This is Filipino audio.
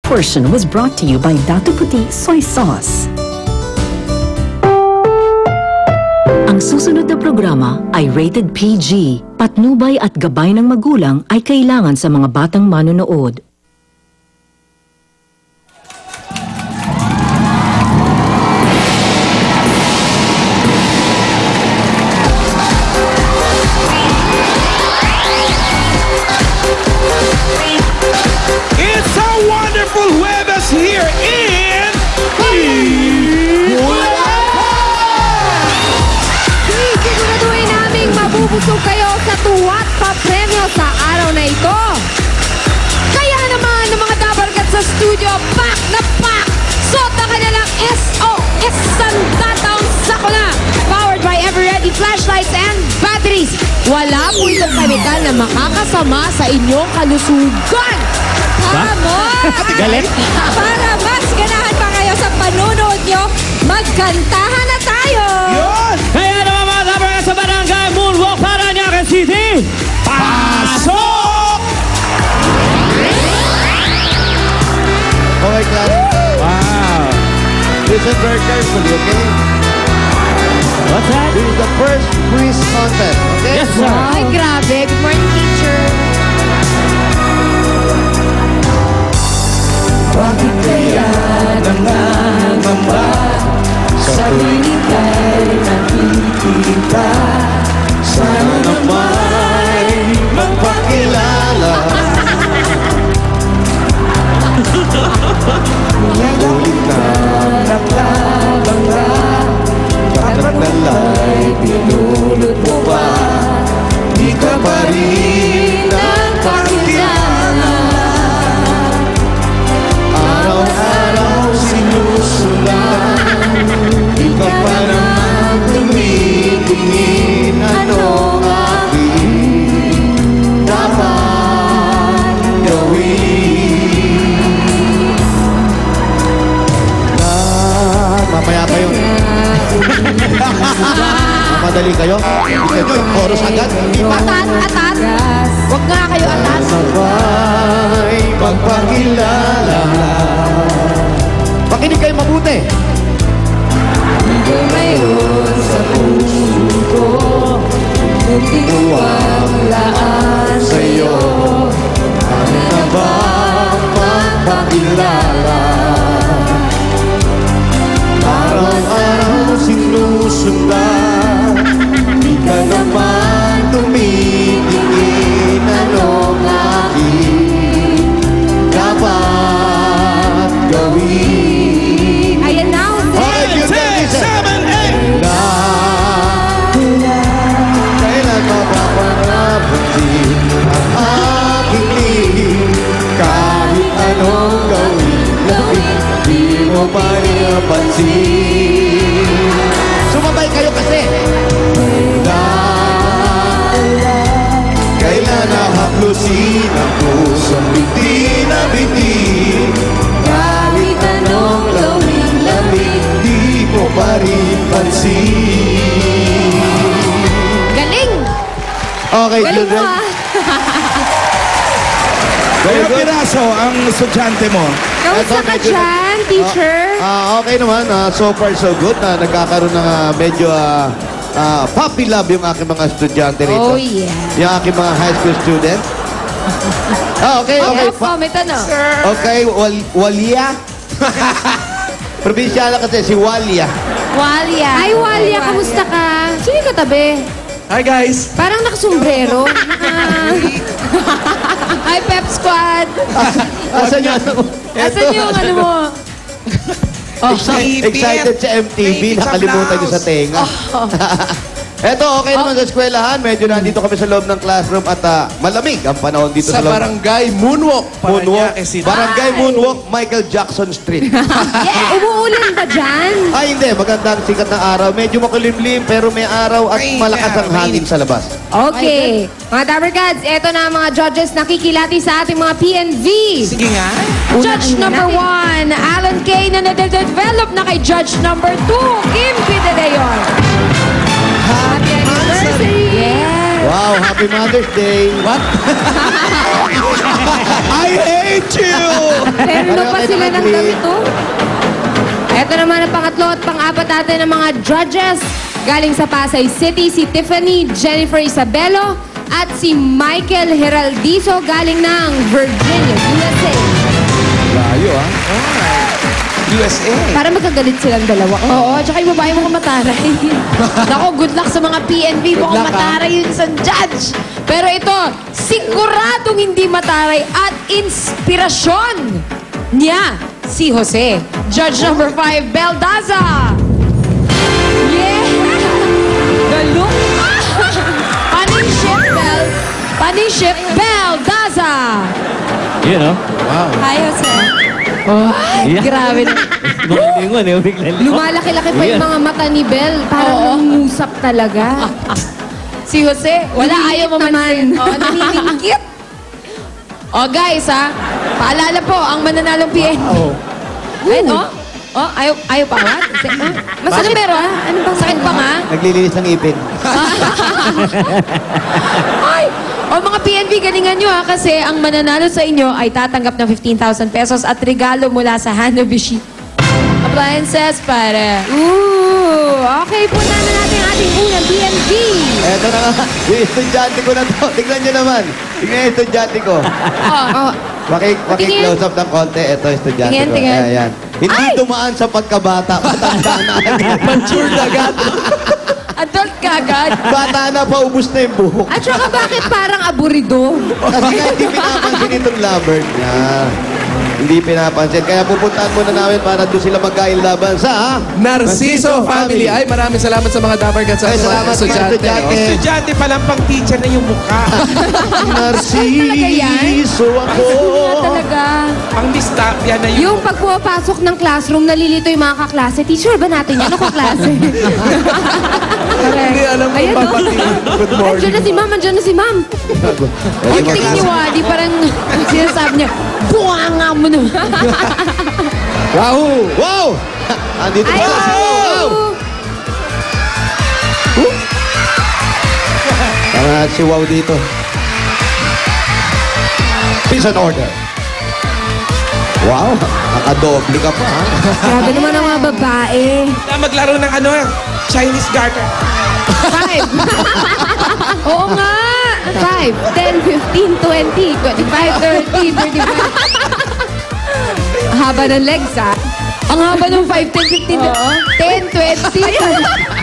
portion was brought to you by Datu Puti Soy Sauce. Ang susunod na programa ay rated PG. Patnubay at gabay ng magulang ay kailangan sa mga batang manonood. It's a wonderful Huwebes here in Siguraduhin naming mabubusog kayo sa tuwa at papremyo sa araw na ito. Kaya naman ng mga dabarkat sa studio, pack na pack! Suot na kanilang SOS Sandataong Sakuna! Powered by Everready flashlights and batteries. Wala po itong kemikal na makakasama sa inyong kalusugan. Vamos! Galit? Para mas ganahan pa kayo sa panunood nyo, magkantahan na tayo! Yun! Kaya naman mga dabarkat sa Barangay Moonwalk Parañaque City, pasok! Okay, class. Wow! Listen very carefully, okay? What's that? This is the first quiz contest, okay? Yes, sir. Ay, grabe. Good morning, teacher. Bakit kaya nangangamba sa tuwing ika'y nakikita? Sana naman magpakilala. Ulit na nakabangga, bakit nala'y pinulot mo pa? Di ka pa rin nagpakilala. Araw-araw sinusundan, di ka pa naman tumitingin. Anong aking dapat gawin? Mamaya pa yun. Mamadali kayo? Hindi kayo, chorus agad. Atat, atat. Huwag nga kayo atat. Sabay magpakilala. Makinig kayo mabuti. Mayroon sa puso ko, hindi ko ang laan Sa'yo, ano na ba magpakilala? Araw-araw sinusundan, di ka naman tumitingin. Anong aking dapat gawin? Ayan na, Okay, you can listen. Kailan mapapangabutin ang aking lihim? Kahit anong gawin, di mo pa rin napansin. Sumabay kayo kasi. Kailan nahaplusin ang pusong biti na biti? Kahit anong lawing lamig, di mo pa rin pansin. galing! Okay, Galing mo children. ah! Kaya piraso ang estudyante mo. Kamusta ka dyan, teacher? Okay naman. So far, so good. Nagkakaroon ng medyo puppy love yung aking mga estudyante rito. Oh, yeah. Yung aking mga high school student. Okay, okay. May tanong. Okay, Walia. Probinsyala kasi si Walia. Walia. Ay, Walia, kamusta ka? Sino yung katabi? Hi guys! Parang nakasombrero. Hi, Pep Squad. Asan yung ano? Asan yung ano mo? Excited sa MTV. Nakalimutan nyo sa tenga. Eto, okay naman sa eskwelahan. Medyo nandito kami sa loob ng classroom at malamig ang panahon dito sa Sa loob. Barangay Moonwalk, Parañaque City. Barangay Moonwalk, Michael Jackson Street. Yeah, umuulan ba dyan? Ay, hindi. Maganda ang sikat ng araw. Medyo makulimlim, pero may araw at malakas ang hangin sa labas. Okay. Mga Dabarkads, eto na ang mga judges nakikilati sa ating mga PNV. Sige nga. Judge number 1, Alan K. na nade-develop na kay Judge number 2, Kim Pidedeyon. Happy anniversary! Yeah. Wow, happy Mother's Day. What? I hate you! Terno pa Pareho sila kayo ng naman, damit, oh. Ito naman ang pangatlo at pang-apat natin ng mga judges. Galing sa Pasay City, si Tiffany Jennifer Isabelo at si Michael Heraldizo galing ng Virginia, USA. Layo, ah. USA. Para magkagalit silang dalawa. Oo, tsaka yung babae mukhang mataray. Nako, good luck sa mga PNP. Mukhang luck, mataray yun sa judge. Pero ito, siguradong hindi mataray at inspirasyon niya si Jose. Judge number 5, Beldaza. Yeah! The look. Paning-ship, Bel. Paning-ship, Beldaza. You know? Hi, Jose. Oh, Yeah. grabe na. Mga lingon eh, bigla Lumalaki-laki pa yung mga mata ni Bel. Parang nangungusap talaga. Si Jose, wala ayaw mamansin. Oo, naniningkit. O guys, ha. Paalala po, ang mananalong PNP. Ayun, oh. Oh, ayaw pa nga. Masakit meron, ha? Ano bang sakit pa nga? Naglilinis ng ipin. Ay! O mga PNP, galingan nyo ha kasi ang mananalo sa inyo ay tatanggap ng 15,000 pesos at regalo mula sa Hanabishi Appliances para... Okay, punta na natin ang ating unang PNP. Eto na nga, yung estudyante ko na to. Tignan nyo naman. Tignan yung estudyante ko. Oh, Maki-close up ng konti. Ito, estudyante Tingin, ko. tingin. Ayan. Hindi Ay! dumaan sa pagkabata. Matanda na agad. Matured agad. adult ka agad. Bata na, paubos na yung buhok. At saka bakit parang aburido? Kasi nga hindi pinapansin itong lover niya. Hindi pinapansin. Kaya pupuntahan muna namin para doon sila magkain laban sa... Narciso Family. Ay, maraming salamat sa mga Dapper Cats at Ay, sa mga salamat sa mga estudyante. estudyante. Estudyante pa lang pang teacher na yung mukha. Narciso ako. Wala talaga. Pang staff yan na yung... Yung pag pumapasok ng classroom, nalilito yung mga kaklase. Teacher ba natin yan? Ano kaklase? Hindi alam kung Ayan, no? papatingin. Good morning. Andiyan na si ma'am, andiyan na si ma'am. Yung tingin niyo, di parang sinasabi niya, buwanga mo na. Wow! Wow! Andito Ay, pala si Wow! Tama na si Wow dito. Peace and order. Wow! Nakadoble ka pa, ha? Grabe naman ang mga babae. Na maglaro ng ano, Chinese garter. 5. Oo nga. 5, 10, 15, 20, 25, 30, 35. Haba ng legs, ha? Ang haba ng 5, 10, 15, 10, 20.